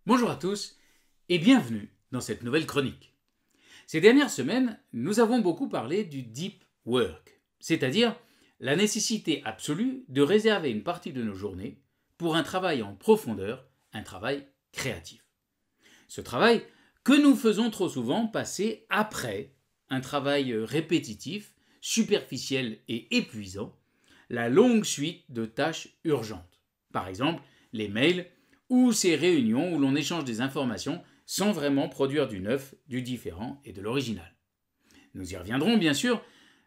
Bonjour à tous et bienvenue dans cette nouvelle chronique. Ces dernières semaines, nous avons beaucoup parlé du deep work, c'est-à-dire la nécessité absolue de réserver une partie de nos journées pour un travail en profondeur, un travail créatif. Ce travail que nous faisons trop souvent passer après un travail répétitif, superficiel et épuisant, la longue suite de tâches urgentes. Par exemple, les mails ou ces réunions où l'on échange des informations sans vraiment produire du neuf, du différent et de l'original. Nous y reviendrons bien sûr,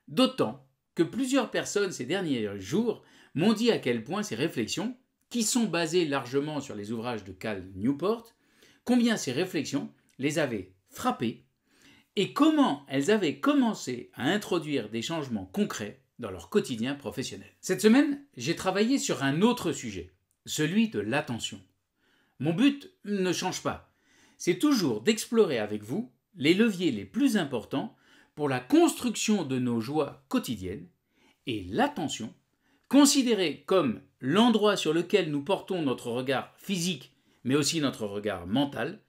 d'autant que plusieurs personnes ces derniers jours m'ont dit à quel point ces réflexions, qui sont basées largement sur les ouvrages de Cal Newport, combien ces réflexions les avaient frappées et comment elles avaient commencé à introduire des changements concrets dans leur quotidien professionnel. Cette semaine, j'ai travaillé sur un autre sujet, celui de l'attention. Mon but ne change pas, c'est toujours d'explorer avec vous les leviers les plus importants pour la construction de nos joies quotidiennes et l'attention, considérée comme l'endroit sur lequel nous portons notre regard physique mais aussi notre regard mental,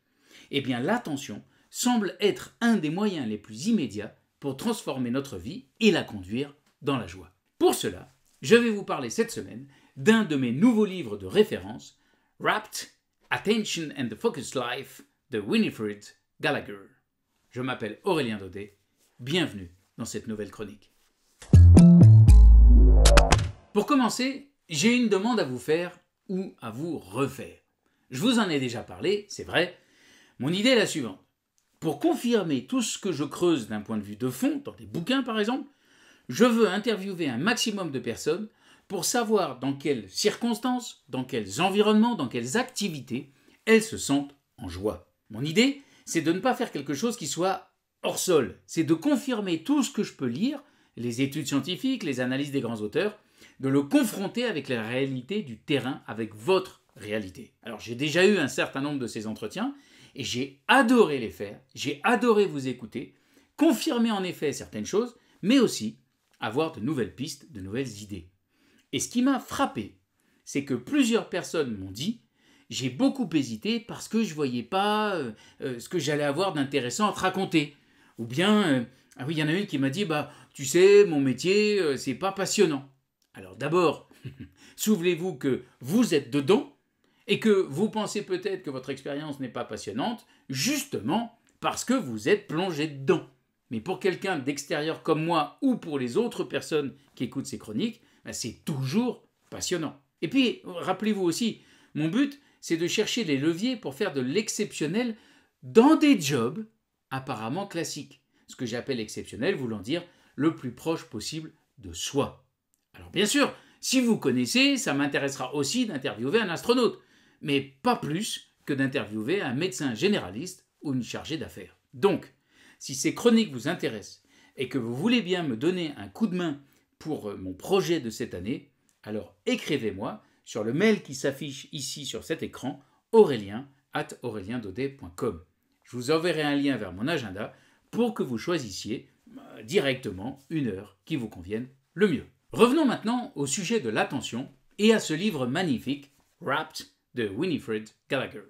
eh bien l'attention semble être un des moyens les plus immédiats pour transformer notre vie et la conduire dans la joie. Pour cela, je vais vous parler cette semaine d'un de mes nouveaux livres de référence, Wrapped Attention and the Focused Life de Winifred Gallagher. Je m'appelle Aurélien Daudet, bienvenue dans cette nouvelle chronique. Pour commencer, j'ai une demande à vous faire ou à vous refaire. Je vous en ai déjà parlé, c'est vrai. Mon idée est la suivante. Pour confirmer tout ce que je creuse d'un point de vue de fond, dans des bouquins par exemple, je veux interviewer un maximum de personnes pour savoir dans quelles circonstances, dans quels environnements, dans quelles activités elles se sentent en joie. Mon idée, c'est de ne pas faire quelque chose qui soit hors sol. C'est de confirmer tout ce que je peux lire, les études scientifiques, les analyses des grands auteurs, de le confronter avec la réalité du terrain, avec votre réalité. Alors j'ai déjà eu un certain nombre de ces entretiens et j'ai adoré les faire, j'ai adoré vous écouter, confirmer en effet certaines choses, mais aussi avoir de nouvelles pistes, de nouvelles idées. Et ce qui m'a frappé, c'est que plusieurs personnes m'ont dit « J'ai beaucoup hésité parce que je ne voyais pas ce que j'allais avoir d'intéressant à te raconter. » Ou bien, ah oui, il y en a une qui m'a dit « Tu sais, mon métier, c'est pas passionnant. » Alors d'abord, souvenez-vous que vous êtes dedans et que vous pensez peut-être que votre expérience n'est pas passionnante, justement parce que vous êtes plongé dedans. Mais pour quelqu'un d'extérieur comme moi ou pour les autres personnes qui écoutent ces chroniques, c'est toujours passionnant. Et puis, rappelez-vous aussi, mon but, c'est de chercher les leviers pour faire de l'exceptionnel dans des jobs apparemment classiques. Ce que j'appelle exceptionnel voulant dire le plus proche possible de soi. Alors bien sûr, si vous connaissez, ça m'intéressera aussi d'interviewer un astronaute, mais pas plus que d'interviewer un médecin généraliste ou une chargée d'affaires. Donc, si ces chroniques vous intéressent et que vous voulez bien me donner un coup de main pour mon projet de cette année, alors écrivez-moi sur le mail qui s'affiche ici sur cet écran, aurélien@aureliendaudet.com. Je vous enverrai un lien vers mon agenda pour que vous choisissiez directement une heure qui vous convienne le mieux. Revenons maintenant au sujet de l'attention et à ce livre magnifique, Wrapped de Winifred Gallagher.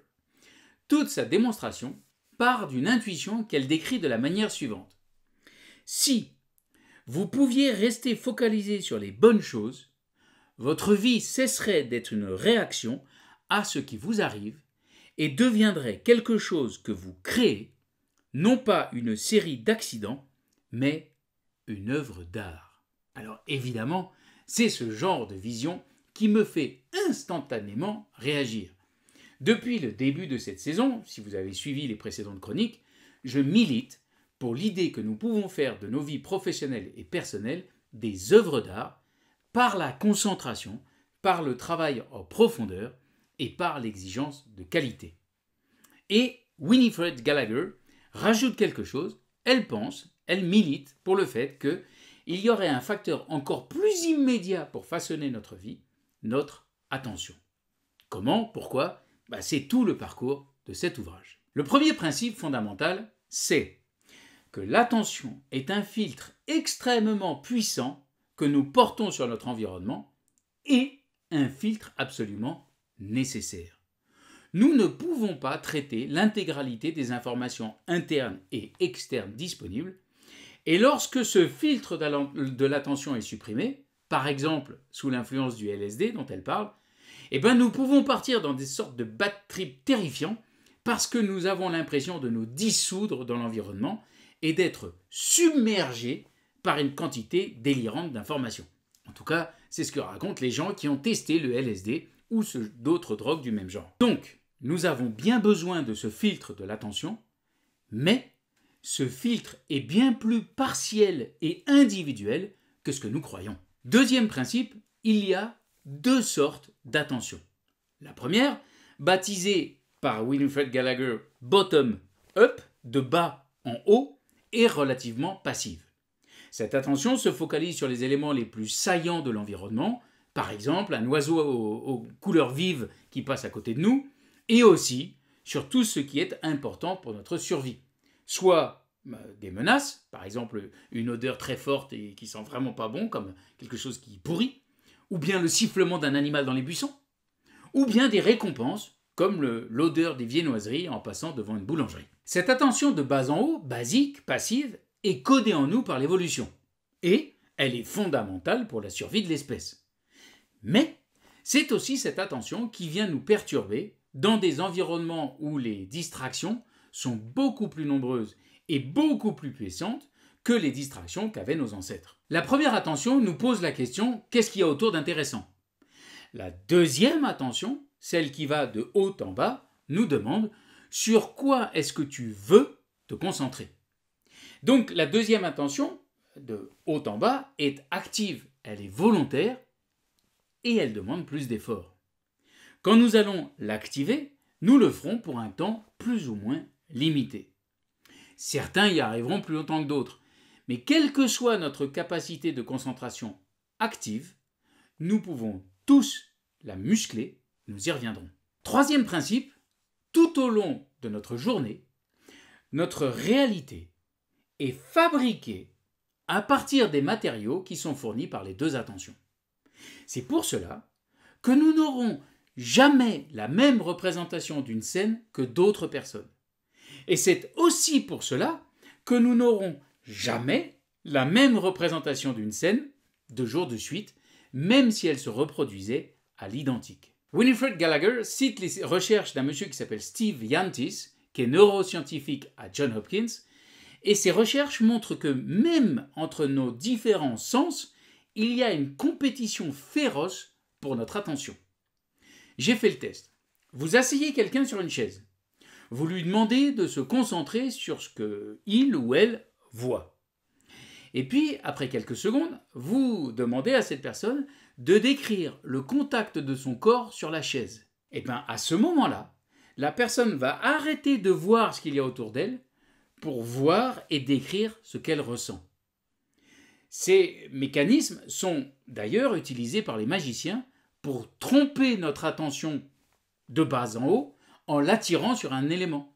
Toute sa démonstration part d'une intuition qu'elle décrit de la manière suivante. Si vous pouviez rester focalisé sur les bonnes choses, votre vie cesserait d'être une réaction à ce qui vous arrive et deviendrait quelque chose que vous créez, non pas une série d'accidents, mais une œuvre d'art. Alors évidemment, c'est ce genre de vision qui me fait instantanément réagir. Depuis le début de cette saison, si vous avez suivi les précédentes chroniques, je milite pour l'idée que nous pouvons faire de nos vies professionnelles et personnelles des œuvres d'art par la concentration, par le travail en profondeur et par l'exigence de qualité. Et Winifred Gallagher rajoute quelque chose, elle pense, elle milite pour le fait qu'il y aurait un facteur encore plus immédiat pour façonner notre vie, notre attention. Comment? Pourquoi? C'est tout le parcours de cet ouvrage. Le premier principe fondamental, c'est que l'attention est un filtre extrêmement puissant que nous portons sur notre environnement et un filtre absolument nécessaire. nous ne pouvons pas traiter l'intégralité des informations internes et externes disponibles, et lorsque ce filtre de l'attention est supprimé, par exemple sous l'influence du LSD dont elle parle, eh ben nous pouvons partir dans des sortes de bad trips terrifiants parce que nous avons l'impression de nous dissoudre dans l'environnement et d'être submergés par une quantité délirante d'informations. En tout cas, c'est ce que racontent les gens qui ont testé le LSD ou d'autres drogues du même genre. Donc, nous avons bien besoin de ce filtre de l'attention, mais ce filtre est bien plus partiel et individuel que ce que nous croyons. Deuxième principe, il y a deux sortes d'attention. La première, baptisée par Winifred Gallagher bottom up, de bas en haut, est relativement passive. Cette attention se focalise sur les éléments les plus saillants de l'environnement, par exemple un oiseau aux couleurs vives qui passe à côté de nous, et aussi sur tout ce qui est important pour notre survie. Soit des menaces, par exemple une odeur très forte et qui sent vraiment pas bon, comme quelque chose qui pourrit, ou bien le sifflement d'un animal dans les buissons, ou bien des récompenses, comme l'odeur des viennoiseries en passant devant une boulangerie. Cette attention de bas en haut, basique, passive, est codée en nous par l'évolution, et elle est fondamentale pour la survie de l'espèce. Mais c'est aussi cette attention qui vient nous perturber dans des environnements où les distractions sont beaucoup plus nombreuses et beaucoup plus puissantes que les distractions qu'avaient nos ancêtres. La première attention nous pose la question « qu'est-ce qu'il y a autour d'intéressant ?» La deuxième attention, celle qui va de haut en bas, nous demande « sur quoi est-ce que tu veux te concentrer ?» Donc la deuxième attention, de haut en bas, est active, elle est volontaire et elle demande plus d'efforts. Quand nous allons l'activer, nous le ferons pour un temps plus ou moins limité. Certains y arriveront plus longtemps que d'autres, mais quelle que soit notre capacité de concentration active, nous pouvons tous la muscler, nous y reviendrons. Troisième principe, tout au long de notre journée, notre réalité est fabriquée à partir des matériaux qui sont fournis par les deux attentions. C'est pour cela que nous n'aurons jamais la même représentation d'une scène que d'autres personnes. Et c'est aussi pour cela que nous n'aurons jamais la même représentation d'une scène 2 jours de suite, même si elle se reproduisait à l'identique. Winifred Gallagher cite les recherches d'un monsieur qui s'appelle Steve Yantis, qui est neuroscientifique à Johns Hopkins, et ces recherches montrent que même entre nos différents sens, il y a une compétition féroce pour notre attention. J'ai fait le test. Vous asseyez quelqu'un sur une chaise. Vous lui demandez de se concentrer sur ce qu'il ou elle voit. Et puis, après quelques secondes, vous demandez à cette personne de décrire le contact de son corps sur la chaise. Et bien, à ce moment-là, la personne va arrêter de voir ce qu'il y a autour d'elle pour voir et décrire ce qu'elle ressent. Ces mécanismes sont d'ailleurs utilisés par les magiciens pour tromper notre attention de bas en haut en l'attirant sur un élément.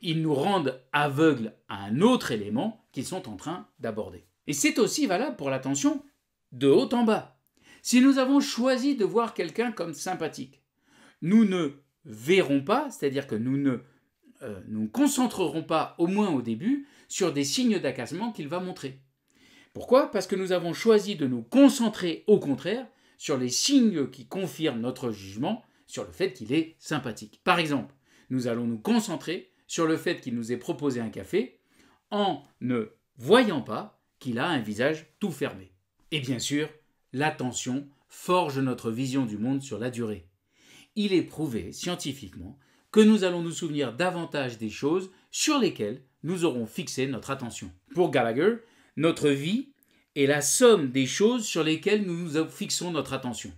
Ils nous rendent aveugles à un autre élément qu'ils sont en train d'aborder. Et c'est aussi valable pour l'attention de haut en bas. Si nous avons choisi de voir quelqu'un comme sympathique, nous ne verrons pas, c'est-à-dire que nous ne nous concentrerons pas, au moins au début, sur des signes d'agacement qu'il va montrer. Pourquoi ? Parce que nous avons choisi de nous concentrer, au contraire, sur les signes qui confirment notre jugement sur le fait qu'il est sympathique. Par exemple, nous allons nous concentrer sur le fait qu'il nous ait proposé un café en ne voyant pas qu'il a un visage tout fermé. Et bien sûr, l'attention forge notre vision du monde sur la durée. Il est prouvé scientifiquement que nous allons nous souvenir davantage des choses sur lesquelles nous aurons fixé notre attention. Pour Gallagher, notre vie est la somme des choses sur lesquelles nous fixons notre attention.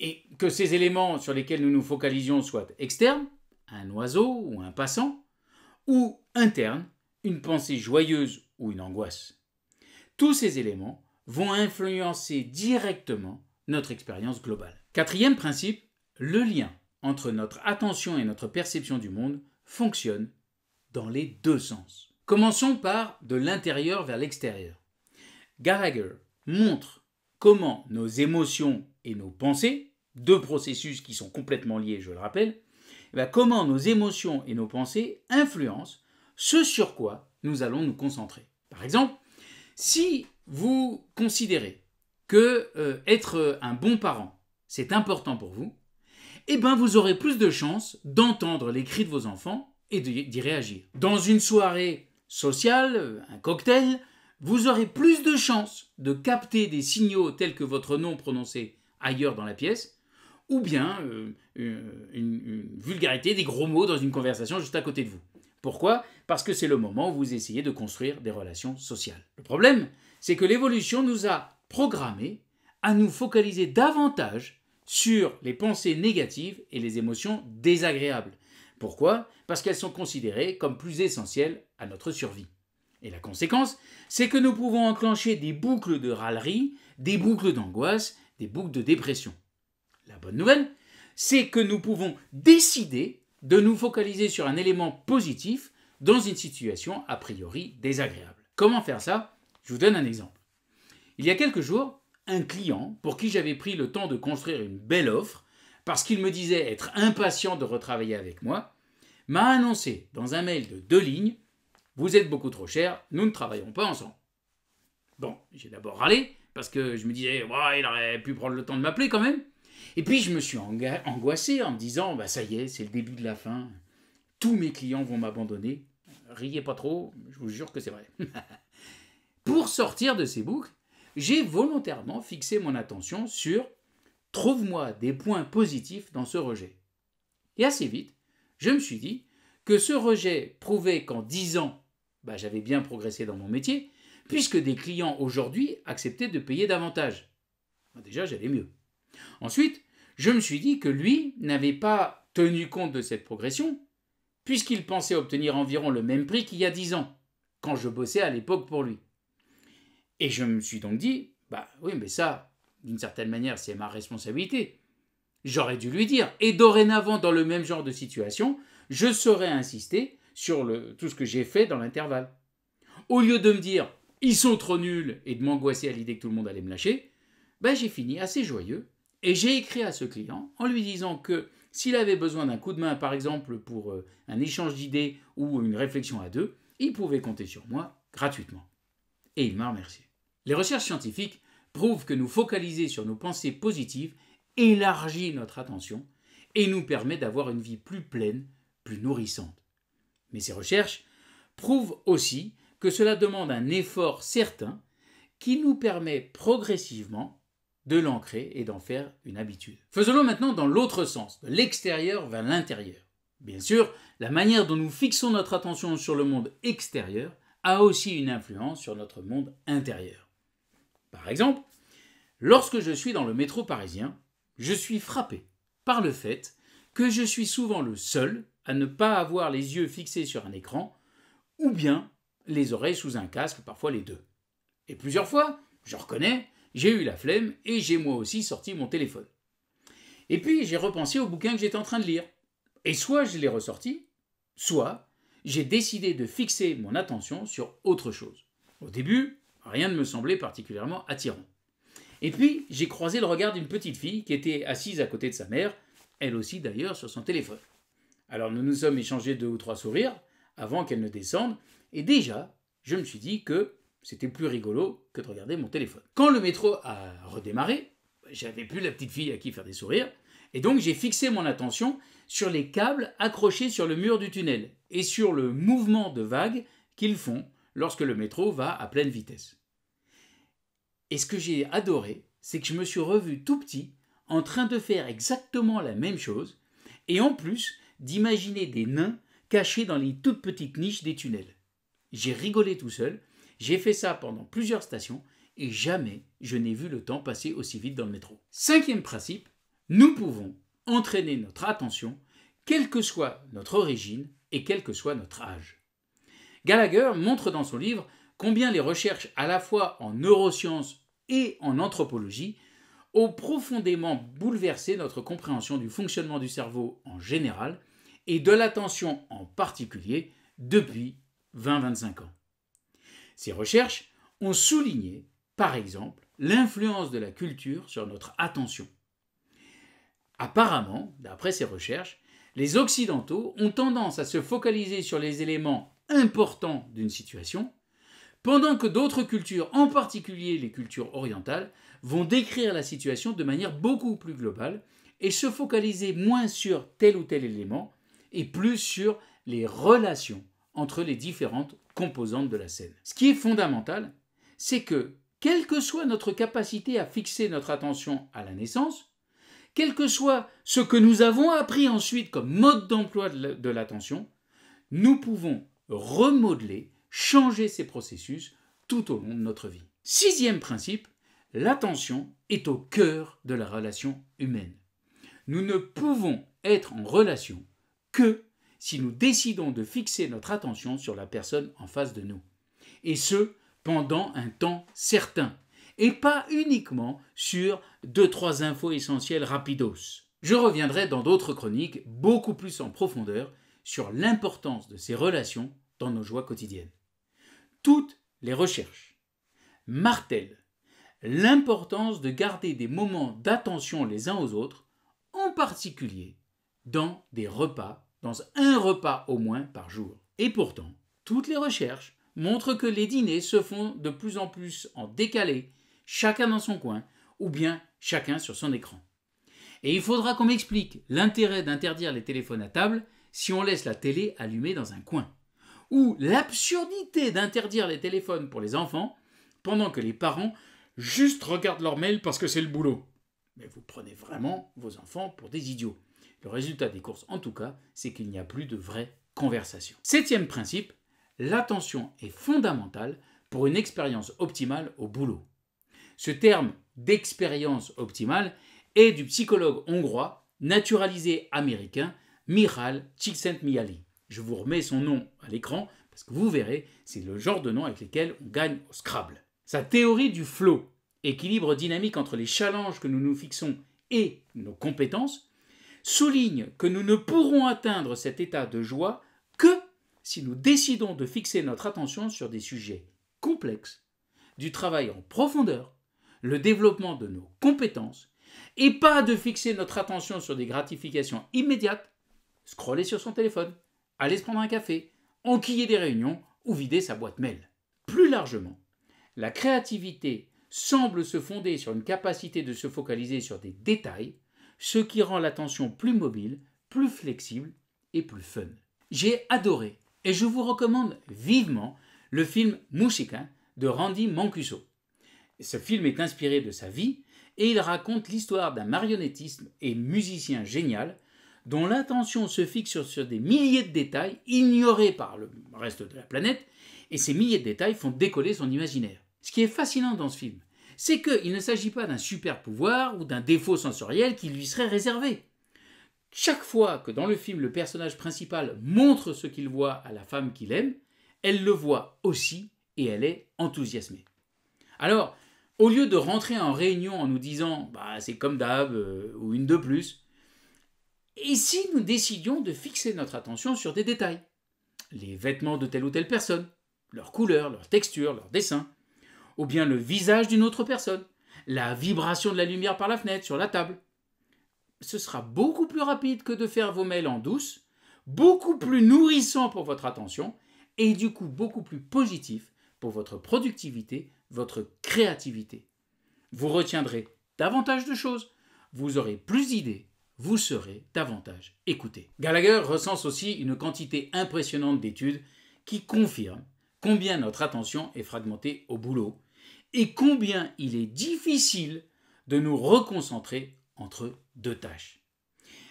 Et que ces éléments sur lesquels nous nous focalisions soient externes, un oiseau ou un passant, ou internes, une pensée joyeuse ou une angoisse. Tous ces éléments vont influencer directement notre expérience globale. Quatrième principe, le lien entre notre attention et notre perception du monde fonctionne dans les deux sens. Commençons par de l'intérieur vers l'extérieur. Gallagher montre comment nos émotions et nos pensées, deux processus qui sont complètement liés, je le rappelle, comment nos émotions et nos pensées influencent ce sur quoi nous allons nous concentrer. Par exemple, si vous considérez que être un bon parent, c'est important pour vous, eh bien vous aurez plus de chances d'entendre les cris de vos enfants et d'y réagir. Dans une soirée sociale, un cocktail, vous aurez plus de chances de capter des signaux tels que votre nom prononcé ailleurs dans la pièce, ou bien une vulgarité, des gros mots dans une conversation juste à côté de vous. Pourquoi ? Parce que c'est le moment où vous essayez de construire des relations sociales. Le problème, c'est que l'évolution nous a programmés à nous focaliser davantage sur les pensées négatives et les émotions désagréables. Pourquoi ? Parce qu'elles sont considérées comme plus essentielles à notre survie. Et la conséquence, c'est que nous pouvons enclencher des boucles de râlerie, des boucles d'angoisse, des boucles de dépression. La bonne nouvelle, c'est que nous pouvons décider de nous focaliser sur un élément positif dans une situation a priori désagréable. Comment faire ça ? Je vous donne un exemple. Il y a quelques jours, un client, pour qui j'avais pris le temps de construire une belle offre, parce qu'il me disait être impatient de retravailler avec moi, m'a annoncé dans un mail de 2 lignes « Vous êtes beaucoup trop cher, nous ne travaillons pas ensemble ». Bon, j'ai d'abord râlé, parce que je me disais « il aurait pu prendre le temps de m'appeler quand même ». Et puis je me suis angoissé en me disant « ça y est, c'est le début de la fin, tous mes clients vont m'abandonner ». Riez pas trop, je vous jure que c'est vrai. Pour sortir de ces boucles, j'ai volontairement fixé mon attention sur « trouve-moi des points positifs dans ce rejet ». Et assez vite, je me suis dit que ce rejet prouvait qu'en 10 ans, j'avais bien progressé dans mon métier, puisque des clients aujourd'hui acceptaient de payer davantage. Déjà, j'allais mieux. Ensuite, je me suis dit que lui n'avait pas tenu compte de cette progression, puisqu'il pensait obtenir environ le même prix qu'il y a 10 ans, quand je bossais à l'époque pour lui. Et je me suis donc dit, oui, mais ça, d'une certaine manière, c'est ma responsabilité. J'aurais dû lui dire. Et dorénavant, dans le même genre de situation, je saurais insister sur tout ce que j'ai fait dans l'intervalle. Au lieu de me dire, ils sont trop nuls, et de m'angoisser à l'idée que tout le monde allait me lâcher, j'ai fini assez joyeux. Et j'ai écrit à ce client en lui disant que s'il avait besoin d'un coup de main, par exemple, pour un échange d'idées ou une réflexion à deux, il pouvait compter sur moi gratuitement. Et il m'a remercié. Les recherches scientifiques prouvent que nous focaliser sur nos pensées positives élargit notre attention et nous permet d'avoir une vie plus pleine, plus nourrissante. Mais ces recherches prouvent aussi que cela demande un effort certain qui nous permet progressivement de l'ancrer et d'en faire une habitude. Faisons-le maintenant dans l'autre sens, de l'extérieur vers l'intérieur. Bien sûr, la manière dont nous fixons notre attention sur le monde extérieur a aussi une influence sur notre monde intérieur. Par exemple, lorsque je suis dans le métro parisien, je suis frappé par le fait que je suis souvent le seul à ne pas avoir les yeux fixés sur un écran ou bien les oreilles sous un casque, parfois les deux. Et plusieurs fois, je reconnais, j'ai eu la flemme et j'ai moi aussi sorti mon téléphone. Et puis j'ai repensé au bouquin que j'étais en train de lire. Et soit je l'ai ressorti, soit j'ai décidé de fixer mon attention sur autre chose. Au début, rien ne me semblait particulièrement attirant. Et puis j'ai croisé le regard d'une petite fille qui était assise à côté de sa mère, elle aussi d'ailleurs sur son téléphone. Alors nous nous sommes échangés 2 ou 3 sourires avant qu'elle ne descende, et déjà je me suis dit que c'était plus rigolo que de regarder mon téléphone. Quand le métro a redémarré, j'avais plus la petite fille à qui faire des sourires, et donc j'ai fixé mon attention sur les câbles accrochés sur le mur du tunnel et sur le mouvement de vagues qu'ils font lorsque le métro va à pleine vitesse. Et ce que j'ai adoré, c'est que je me suis revu tout petit en train de faire exactement la même chose, et en plus d'imaginer des nains cachés dans les toutes petites niches des tunnels. J'ai rigolé tout seul. J'ai fait ça pendant plusieurs stations et jamais je n'ai vu le temps passer aussi vite dans le métro. 5e principe, nous pouvons entraîner notre attention, quelle que soit notre origine et quel que soit notre âge. Gallagher montre dans son livre combien les recherches à la fois en neurosciences et en anthropologie ont profondément bouleversé notre compréhension du fonctionnement du cerveau en général et de l'attention en particulier depuis 20-25 ans. Ces recherches ont souligné, par exemple, l'influence de la culture sur notre attention. Apparemment, d'après ces recherches, Les Occidentaux ont tendance à se focaliser sur les éléments importants d'une situation, pendant que d'autres cultures, en particulier les cultures orientales, vont décrire la situation de manière beaucoup plus globale et se focaliser moins sur tel ou tel élément et plus sur les relations entre les différentes composantes de la scène. Ce qui est fondamental, c'est que, quelle que soit notre capacité à fixer notre attention à la naissance, quel que soit ce que nous avons appris ensuite comme mode d'emploi de l'attention, nous pouvons remodeler, changer ces processus tout au long de notre vie. Sixième principe, l'attention est au cœur de la relation humaine. Nous ne pouvons être en relation que si nous décidons de fixer notre attention sur la personne en face de nous. Et ce, pendant un temps certain. Et pas uniquement sur 2-3 infos essentielles rapidos. Je reviendrai dans d'autres chroniques beaucoup plus en profondeur sur l'importance de ces relations dans nos joies quotidiennes. Toutes les recherches martèlent l'importance de garder des moments d'attention les uns aux autres, en particulier dans un repas au moins par jour. Et pourtant, toutes les recherches montrent que les dîners se font de plus en plus en décalé, chacun dans son coin, ou bien chacun sur son écran. Et il faudra qu'on m'explique l'intérêt d'interdire les téléphones à table si on laisse la télé allumée dans un coin, ou l'absurdité d'interdire les téléphones pour les enfants pendant que les parents juste regardent leur mail parce que c'est le boulot. Mais vous prenez vraiment vos enfants pour des idiots. Le résultat des courses, en tout cas, c'est qu'il n'y a plus de vraie conversation. Septième principe, l'attention est fondamentale pour une expérience optimale au boulot. Ce terme d'expérience optimale est du psychologue hongrois naturalisé américain Mihaly Csikszentmihalyi. Je vous remets son nom à l'écran parce que vous verrez, c'est le genre de nom avec lesquels on gagne au Scrabble. Sa théorie du flow, équilibre dynamique entre les challenges que nous nous fixons et nos compétences, souligne que nous ne pourrons atteindre cet état de joie que si nous décidons de fixer notre attention sur des sujets complexes, du travail en profondeur, le développement de nos compétences, et pas de fixer notre attention sur des gratifications immédiates, scroller sur son téléphone, aller se prendre un café, enquiller des réunions ou vider sa boîte mail. Plus largement, la créativité semble se fonder sur une capacité de se focaliser sur des détails, ce qui rend l'attention plus mobile, plus flexible et plus fun. J'ai adoré et je vous recommande vivement le film Musica de Randy Mancuso. Ce film est inspiré de sa vie et il raconte l'histoire d'un marionnettiste et musicien génial dont l'attention se fixe sur des milliers de détails ignorés par le reste de la planète et ces milliers de détails font décoller son imaginaire. Ce qui est fascinant dans ce film, c'est qu'il ne s'agit pas d'un super pouvoir ou d'un défaut sensoriel qui lui serait réservé. Chaque fois que dans le film le personnage principal montre ce qu'il voit à la femme qu'il aime, elle le voit aussi et elle est enthousiasmée. Alors, au lieu de rentrer en réunion en nous disant « c'est comme d'hab » ou une de plus, et si nous décidions de fixer notre attention sur des détails? Les vêtements de telle ou telle personne, leur couleur, leur texture, leur dessin, ou bien le visage d'une autre personne, la vibration de la lumière par la fenêtre, sur la table. Ce sera beaucoup plus rapide que de faire vos mails en douce, beaucoup plus nourrissant pour votre attention et du coup beaucoup plus positif pour votre productivité, votre créativité. Vous retiendrez davantage de choses, vous aurez plus d'idées, vous serez davantage écouté. Gallagher recense aussi une quantité impressionnante d'études qui confirment combien notre attention est fragmentée au boulot et combien il est difficile de nous reconcentrer entre deux tâches.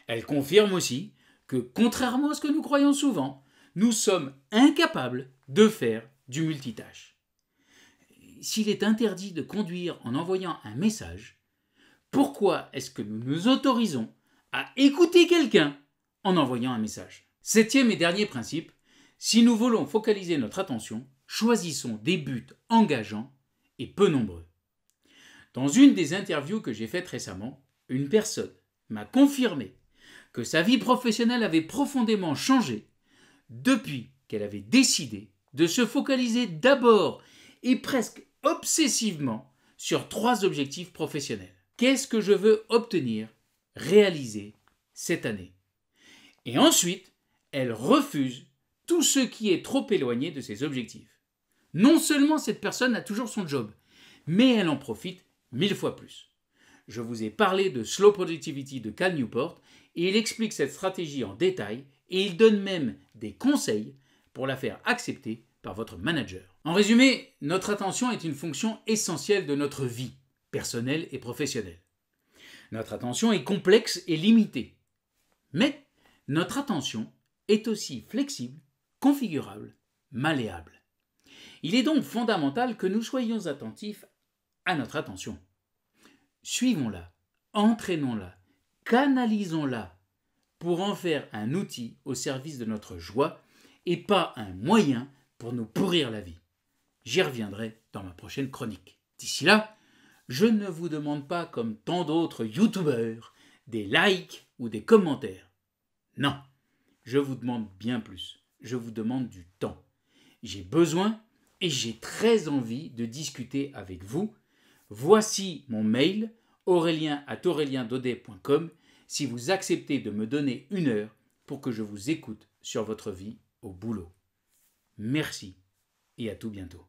Elle confirme aussi que, contrairement à ce que nous croyons souvent, nous sommes incapables de faire du multitâche. S'il est interdit de conduire en envoyant un message, pourquoi est-ce que nous nous autorisons à écouter quelqu'un en envoyant un message? Septième et dernier principe, si nous voulons focaliser notre attention, choisissons des buts engageants et peu nombreux. Dans une des interviews que j'ai faites récemment, une personne m'a confirmé que sa vie professionnelle avait profondément changé depuis qu'elle avait décidé de se focaliser d'abord et presque obsessivement sur 3 objectifs professionnels. Qu'est-ce que je veux obtenir, réaliser cette année? Et ensuite, elle refuse tout ce qui est trop éloigné de ses objectifs. Non seulement cette personne a toujours son job, mais elle en profite 1000 fois plus. Je vous ai parlé de Slow Productivity de Cal Newport et il explique cette stratégie en détail et il donne même des conseils pour la faire accepter par votre manager. En résumé, notre attention est une fonction essentielle de notre vie, personnelle et professionnelle. Notre attention est complexe et limitée. Mais notre attention est aussi flexible, configurable, malléable. Il est donc fondamental que nous soyons attentifs à notre attention. Suivons-la, entraînons-la, canalisons-la pour en faire un outil au service de notre joie et pas un moyen pour nous pourrir la vie. J'y reviendrai dans ma prochaine chronique. D'ici là, je ne vous demande pas, comme tant d'autres youtubeurs, des likes ou des commentaires. Non, je vous demande bien plus. Je vous demande du temps. J'ai besoin et j'ai très envie de discuter avec vous. Voici mon mail, aurélien@aureliendaudet.com, si vous acceptez de me donner 1 heure pour que je vous écoute sur votre vie au boulot. Merci et à tout bientôt.